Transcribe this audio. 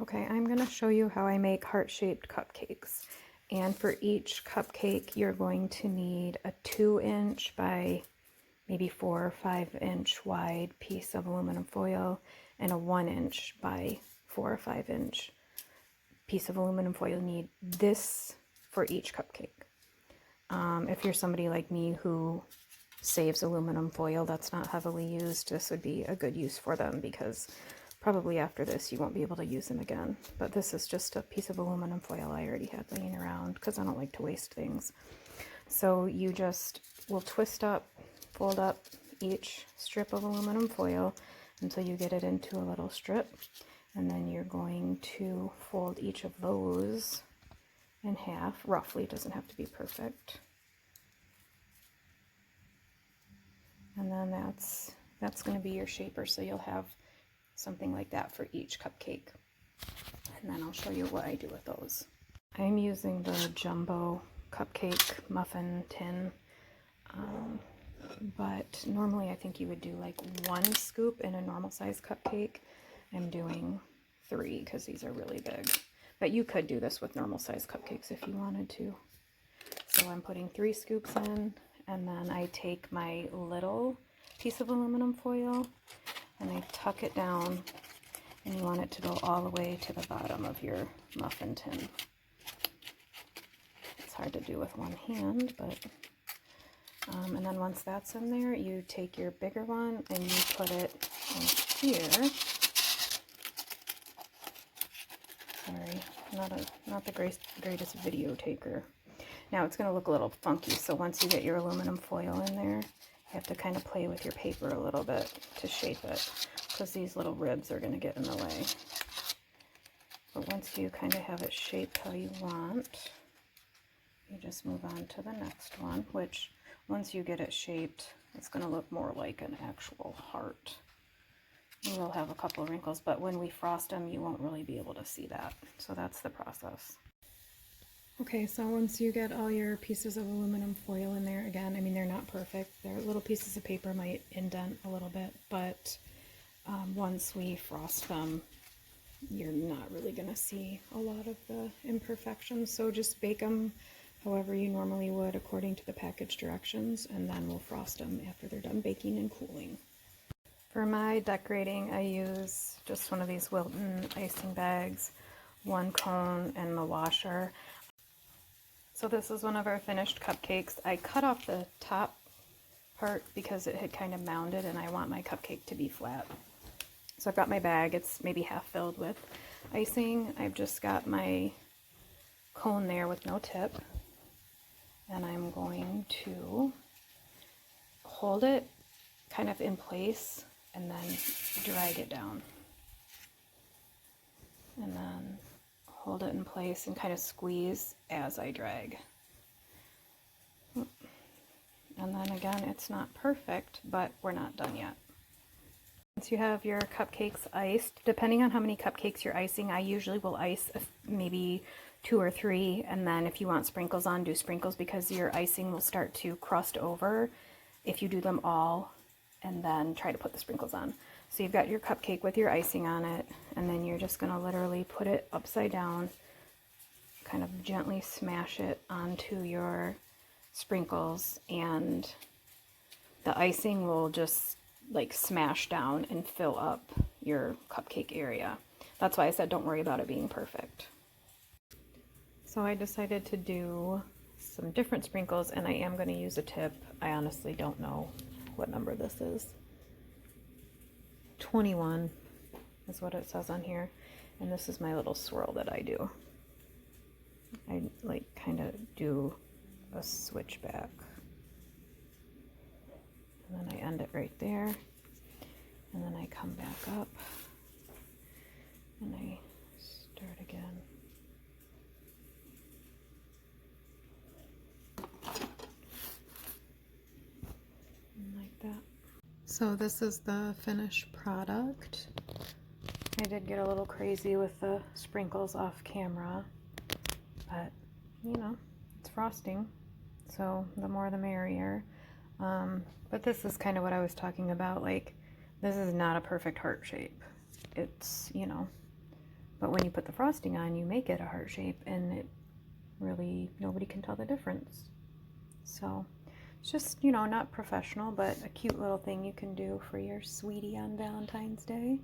Okay, I'm going to show you how I make heart-shaped cupcakes. And for each cupcake, you're going to need a 2-inch by maybe 4 or 5-inch wide piece of aluminum foil and a 1-inch by 4 or 5-inch piece of aluminum foil. You need this for each cupcake. If you're somebody like me who saves aluminum foil that's not heavily used, this would be a good use for them, because probably after this you won't be able to use them again. But this is just a piece of aluminum foil I already had laying around because I don't like to waste things. So you just will twist up, fold up each strip of aluminum foil until you get it into a little strip, and then you're going to fold each of those in half, roughly. It doesn't have to be perfect. And then that's going to be your shaper, so you'll have something like that for each cupcake. And then I'll show you what I do with those. I'm using the jumbo cupcake muffin tin, but normally I think you would do like 1 scoop in a normal size cupcake. I'm doing 3 because these are really big. But you could do this with normal size cupcakes if you wanted to. So I'm putting 3 scoops in, and then I take my little piece of aluminum foil and I tuck it down, and you want it to go all the way to the bottom of your muffin tin. It's hard to do with one hand, but and then once that's in there, you take your bigger one and you put it in here. Sorry, not the greatest video taker. Now it's going to look a little funky, so once you get your aluminum foil in there, you have to kind of play with your paper a little bit to shape it, because these little ribs are going to get in the way. But once you kind of have it shaped how you want, you just move on to the next one, which once you get it shaped, it's going to look more like an actual heart. You will have a couple of wrinkles, but when we frost them, you won't really be able to see that. So that's the process. Okay, so once you get all your pieces of aluminum foil in there, again, I mean, they're not perfect. Their little pieces of paper might indent a little bit, but once we frost them, you're not really going to see a lot of the imperfections. So just bake them however you normally would according to the package directions, and then we'll frost them after they're done baking and cooling. For my decorating, I use just one of these Wilton icing bags, 1 cone, and the washer. So this is one of our finished cupcakes. I cut off the top part because it had kind of mounded, and I want my cupcake to be flat. So I've got my bag. It's maybe half filled with icing. I've just got my cone there with no tip, and I'm going to hold it kind of in place and then drag it down. And then hold it in place and kind of squeeze as I drag. And then again, it's not perfect, but we're not done yet. Once you have your cupcakes iced, depending on how many cupcakes you're icing, I usually will ice maybe 2 or 3, and then if you want sprinkles on, do sprinkles, because your icing will start to crust over if you do them all and then try to put the sprinkles on. So you've got your cupcake with your icing on it, and then you're just going to literally put it upside down, kind of gently smash it onto your sprinkles, and the icing will just like smash down and fill up your cupcake area. That's why I said don't worry about it being perfect. So I decided to do some different sprinkles, and I am going to use a tip. I honestly don't know what number this is. 21 is what it says on here, and this is my little swirl that I do. I like kind of do a switchback, and then I end it right there, and then I come back up and I start again. Like that. So this is the finished product. I did get a little crazy with the sprinkles off camera, but you know, it's frosting, so the more the merrier. But this is kind of what I was talking about, like, this is not a perfect heart shape. It's, you know, But when you put the frosting on, you make it a heart shape, and it really, nobody can tell the difference. So it's just, you know, not professional, but a cute little thing you can do for your sweetie on Valentine's Day.